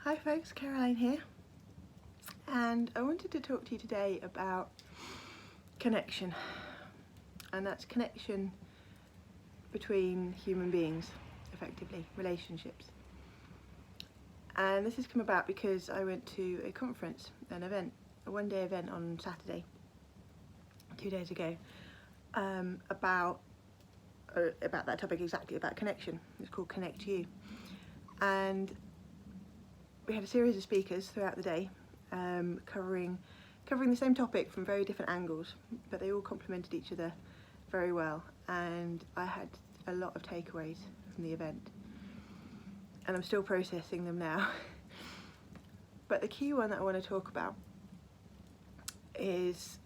Hi folks, Caroline here, and I wanted to talk to you today about connection, and that's connection between human beings, effectively, relationships. And this has come about because I went to a conference, an event, a one-day event on Saturday, 2 days ago, about that topic exactly, about connection. It's called Connect You. And we had a series of speakers throughout the day, covering the same topic from very different angles, but they all complemented each other very well, and I had a lot of takeaways from the event, and I'm still processing them now. But the key one that I want to talk about is,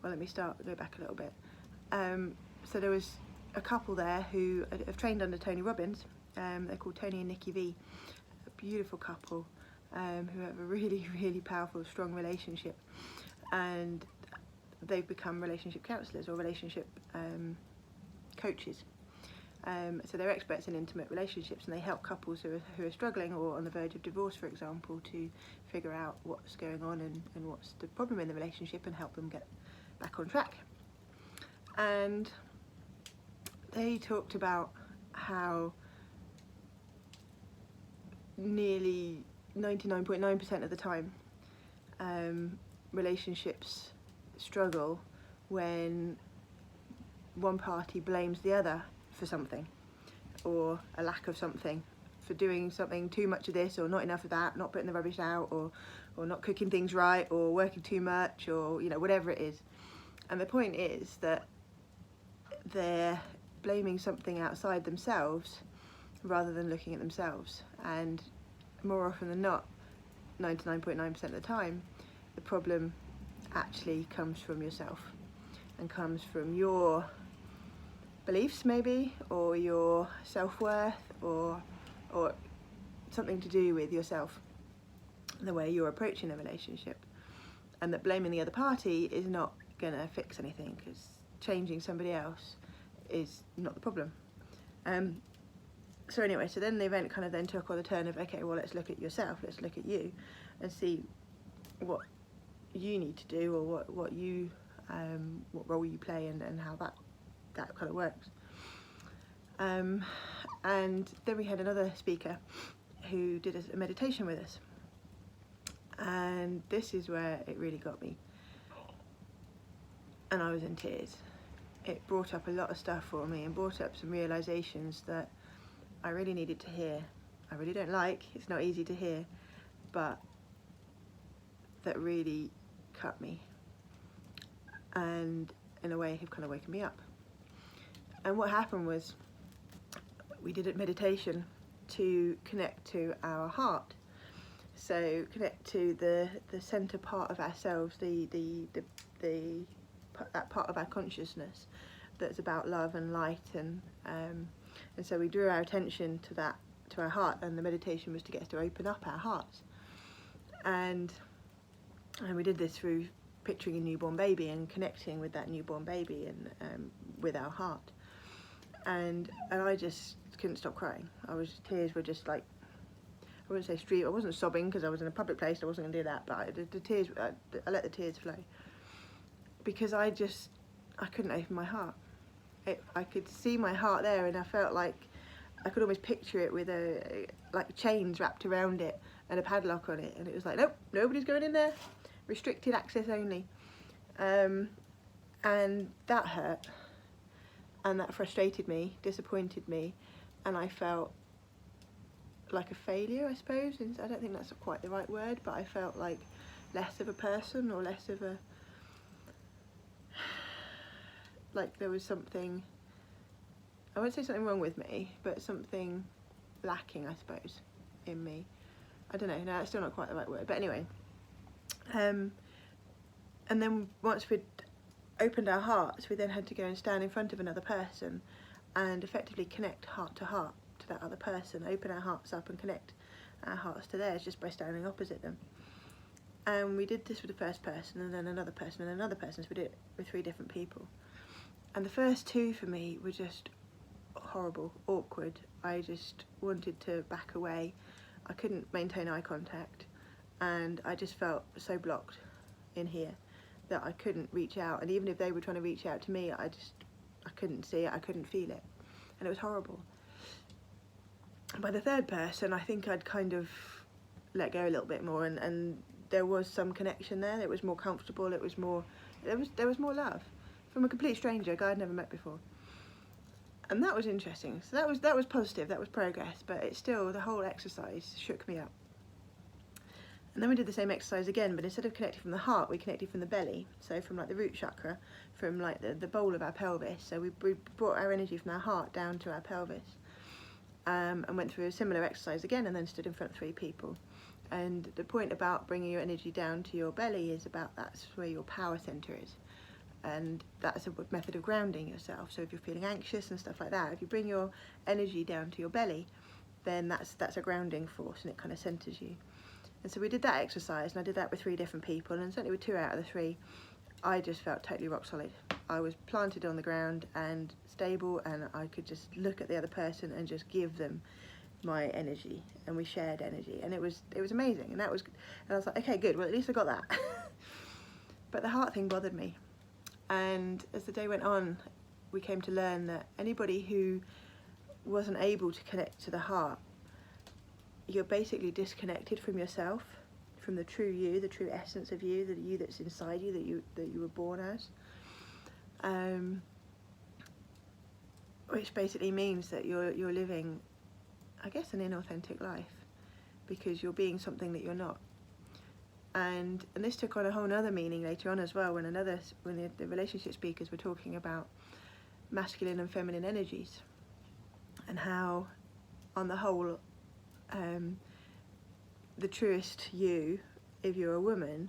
well, let me go back a little bit. So there was a couple there who have trained under Tony Robbins. They're called Tony and Nikki V, a beautiful couple who have a really, really powerful, strong relationship, and they've become relationship counsellors or relationship coaches. So they're experts in intimate relationships, and they help couples who are struggling or on the verge of divorce, for example, to figure out what's going on and what's the problem in the relationship and help them get back on track. And they talked about how nearly 99.9% of the time relationships struggle when one party blames the other for something, or a lack of something, for doing something, too much of this or not enough of that, not putting the rubbish out, or not cooking things right, or working too much, or whatever it is. And the point is that they're blaming something outside themselves rather than looking at themselves, and more often than not, 99.9% of the time, the problem actually comes from yourself and comes from your beliefs, maybe, or your self-worth, or something to do with yourself, the way you're approaching a relationship, and that blaming the other party is not going to fix anything, because changing somebody else is not the problem. So anyway, so then the event kind of then took on the turn of, okay, well, let's look at yourself, let's look at you and see what you need to do, or what role you play, and how that kind of works. And then we had another speaker who did a meditation with us, and this is where it really got me, and I was in tears. It brought up a lot of stuff for me, and brought up some realizations that I really needed to hear. I really don't like, it's not easy to hear, but that really cut me, and in a way have kind of woken me up. And what happened was, we did a meditation to connect to our heart. So connect to the center part of ourselves, that part of our consciousness that's about love and light, and so we drew our attention to our heart, and the meditation was to get us to open up our hearts. And we did this through picturing a newborn baby and connecting with that newborn baby and with our heart. And I just couldn't stop crying. Tears were just like, I wouldn't say stream. I wasn't sobbing because I was in a public place. I wasn't going to do that. But the tears, I let the tears flow, because I couldn't open my heart. I could see my heart there, and I felt like I could almost picture it with like chains wrapped around it and a padlock on it, and it was like, nope, nobody's going in there, restricted access only. And that hurt, and that frustrated me, disappointed me, and I felt like a failure, I suppose. And I don't think that's quite the right word, but I felt like less of a person, or less of a, like there was something, I won't say something wrong with me, but something lacking, I suppose, in me. I don't know, no, it's still not quite the right word, but anyway. And then once we'd opened our hearts, we then had to go and stand in front of another person and effectively connect heart to heart to that other person, open our hearts up and connect our hearts to theirs just by standing opposite them. And we did this with the first person, and then another person, and another person, so we did it with 3 different people. And the first 2 for me were just horrible, awkward. I just wanted to back away. I couldn't maintain eye contact, and I just felt so blocked in here that I couldn't reach out. And even if they were trying to reach out to me, I couldn't see it, I couldn't feel it, and it was horrible. By the third person, I think I'd kind of let go a little bit more, and there was some connection there. It was more comfortable. It was more, there was more love from a complete stranger, a guy I'd never met before, and that was interesting. So that was positive. That was progress, but it still, the whole exercise shook me up. And then we did the same exercise again, but instead of connecting from the heart, we connected from the belly. So from like the root chakra, from like the bowl of our pelvis. So we brought our energy from our heart down to our pelvis, and went through a similar exercise again, and then stood in front of 3 people. And the point about bringing your energy down to your belly is about, that's where your power center is. And that's a method of grounding yourself. So if you're feeling anxious and stuff like that, if you bring your energy down to your belly, then that's a grounding force, and it kind of centers you. And so we did that exercise, and I did that with 3 different people, and certainly with 2 out of the 3, I just felt totally rock solid. I was planted on the ground and stable, and I could just look at the other person and just give them my energy, and we shared energy, and it was amazing. And I was like, okay, good, well, at least I got that. But the heart thing bothered me, and as the day went on, we came to learn that anybody who wasn't able to connect to the heart, you're basically disconnected from yourself, from the true you, the true essence of you, the you that's inside you, that you were born as. Which basically means that you're living, I guess, an inauthentic life, because you're being something that you're not. And this took on a whole other meaning later on as well, when the relationship speakers were talking about masculine and feminine energies, and how, on the whole, the truest you, if you're a woman,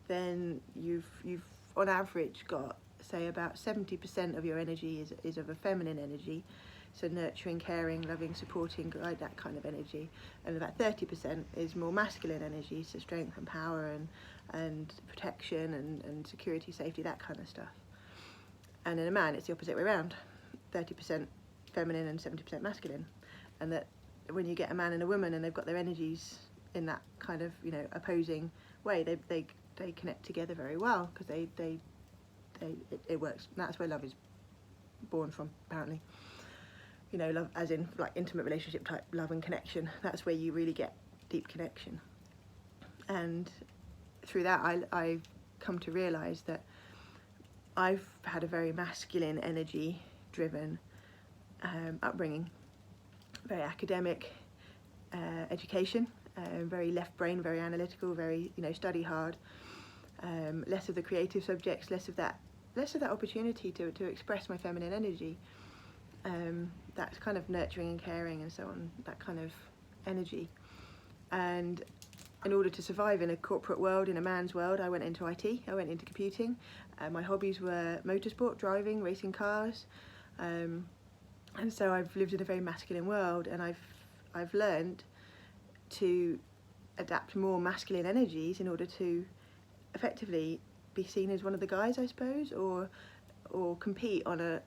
then you've on average got, say, about 70% of your energy is of a feminine energy, so nurturing, caring, loving, supporting, like that kind of energy, and about 30% is more masculine energy, so strength and power and protection and security, safety, that kind of stuff. And in a man, it's the opposite way around, 30% feminine and 70% masculine. And that when you get a man and a woman and they've got their energies in that kind of, opposing way, they connect together very well, because it works. That's where love is born from, apparently. Love as in like intimate relationship type love and connection. That's where you really get deep connection. And through that, I've come to realise that I've had a very masculine energy driven upbringing, very academic education, very left brain, very analytical, very study hard, less of the creative subjects, less of that opportunity to express my feminine energy, that kind of nurturing and caring and so on, that kind of energy. And in order to survive in a corporate world, in a man's world, I went into IT, I went into computing. My hobbies were motorsport, driving, racing cars, and so I've lived in a very masculine world, and I've learned to adapt more masculine energies in order to effectively be seen as one of the guys, I suppose, or compete on a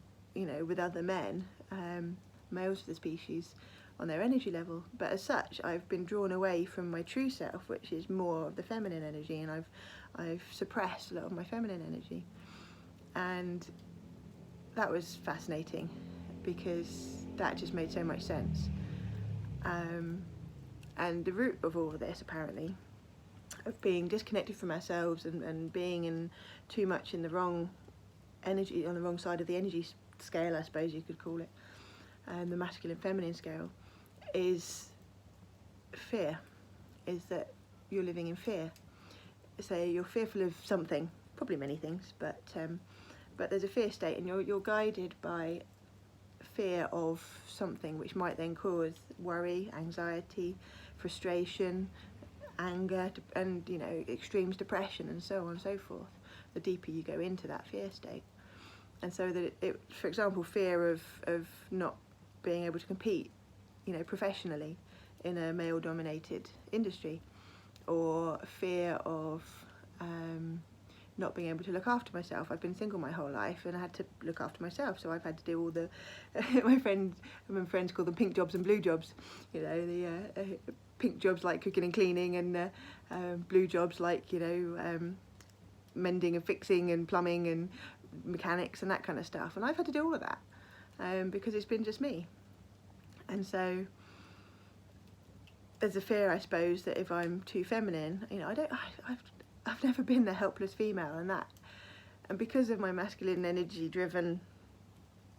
with other men, males of the species, on their energy level. But as such, I've been drawn away from my true self, which is more of the feminine energy, and I've suppressed a lot of my feminine energy. And that was fascinating, because that just made so much sense. And the root of all of this, apparently, of being disconnected from ourselves and being in too much in the wrong energy, on the wrong side of the energy scale, I suppose you could call it, the masculine feminine scale, is fear, is that you're living in fear. So you're fearful of something, probably many things, but there's a fear state, and you're guided by fear of something, which might then cause worry, anxiety, frustration, anger, and extremes, depression, and so on and so forth, the deeper you go into that fear state. And so that it, for example, fear of not being able to compete professionally in a male-dominated industry, or fear of not being able to look after myself. I've been single my whole life, and I had to look after myself, so I've had to do all the my friends call them pink jobs and blue jobs, the pink jobs like cooking and cleaning, and blue jobs like, you know, mending and fixing and plumbing and mechanics and that kind of stuff. And I've had to do all of that because it's been just me. And so there's a fear, I suppose, that if I'm too feminine, you know, I've never been the helpless female, and because of my masculine energy driven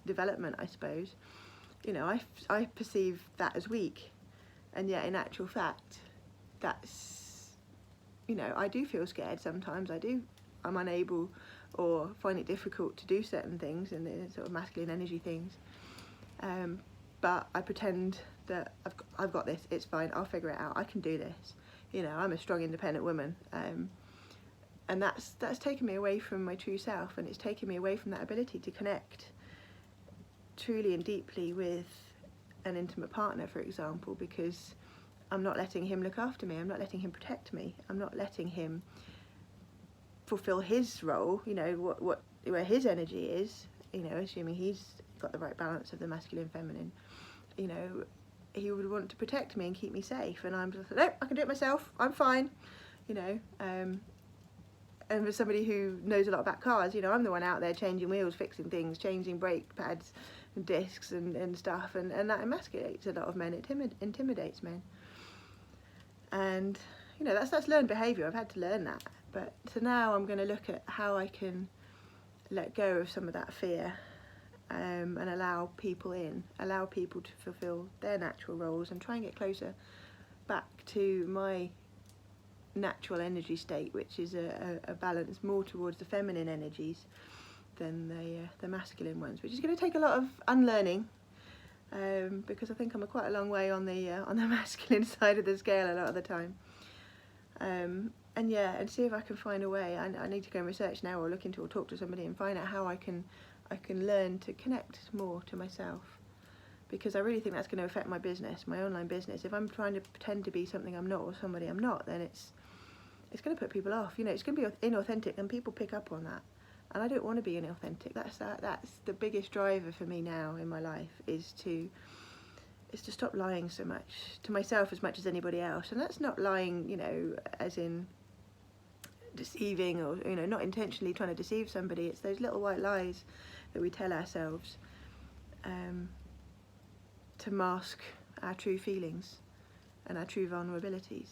development, I suppose, you know, I perceive that as weak, and yet in actual fact, that's, you know, I do feel scared sometimes. I'm unable or find it difficult to do certain things, and the sort of masculine energy things, but I pretend that I've got this, it's fine, I'll figure it out, I can do this, you know, I'm a strong independent woman, and that's taken me away from my true self, and it's taken me away from that ability to connect truly and deeply with an intimate partner, for example, because I'm not letting him look after me, I'm not letting him protect me, I'm not letting him fulfill his role, you know, where his energy is, you know, assuming he's got the right balance of the masculine feminine, you know, he would want to protect me and keep me safe, and I'm just like, nope, I can do it myself, I'm fine, you know. And for somebody who knows a lot about cars, you know, I'm the one out there changing wheels, fixing things, changing brake pads and discs and stuff, and that emasculates a lot of men, it intimidates men. And, you know, that's learned behaviour, I've had to learn that. But so now I'm going to look at how I can let go of some of that fear, and allow people to fulfil their natural roles, and try and get closer back to my natural energy state, which is a balance more towards the feminine energies than the masculine ones, which is going to take a lot of unlearning, because I think I'm quite a long way on the masculine side of the scale a lot of the time, and see if I can find a way. I need to go and research now, or look into, or talk to somebody and find out how I can learn to connect more to myself, because I really think that's going to affect my business, my online business. If I'm trying to pretend to be something I'm not, or somebody I'm not, then it's going to put people off. You know, it's going to be inauthentic, and people pick up on that. And I don't want to be inauthentic. That's the biggest driver for me now in my life, is to stop lying so much to myself as much as anybody else. And that's not lying, you know, as in deceiving, or, you know, not intentionally trying to deceive somebody. It's those little white lies that we tell ourselves to mask our true feelings and our true vulnerabilities.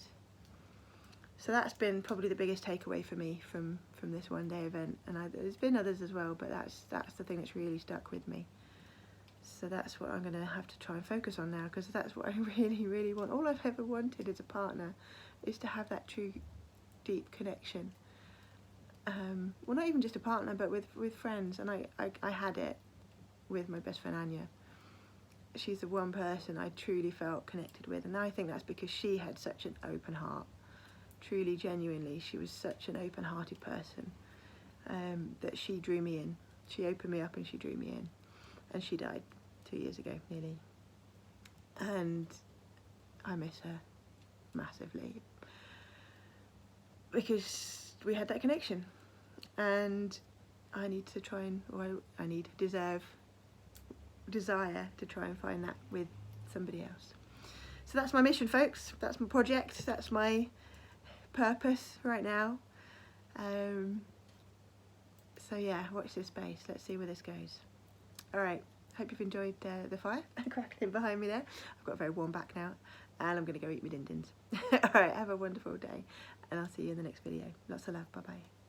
So that's been probably the biggest takeaway for me from this one day event, and there's been others as well, but that's the thing that's really stuck with me. So that's what I'm going to have to try and focus on now, because that's what I really, really want. All I've ever wanted as a partner is to have that true, deep connection. Well, not even just a partner, but with friends, and I had it with my best friend Anya. She's the one person I truly felt connected with, and I think that's because she had such an open heart. Truly, genuinely, she was such an open-hearted person, that she drew me in. She opened me up and she drew me in. And she died 2 years ago, nearly. And I miss her massively, because we had that connection. And I need to try and, or I need, desire to try and find that with somebody else. So that's my mission, folks. That's my project. That's my purpose right now. So yeah, watch this space. Let's see where this goes. Alright, hope you've enjoyed the fire crackling behind me there. I've got a very warm back now, and I'm going to go eat my din-dins. Alright, have a wonderful day, and I'll see you in the next video. Lots of love, bye bye.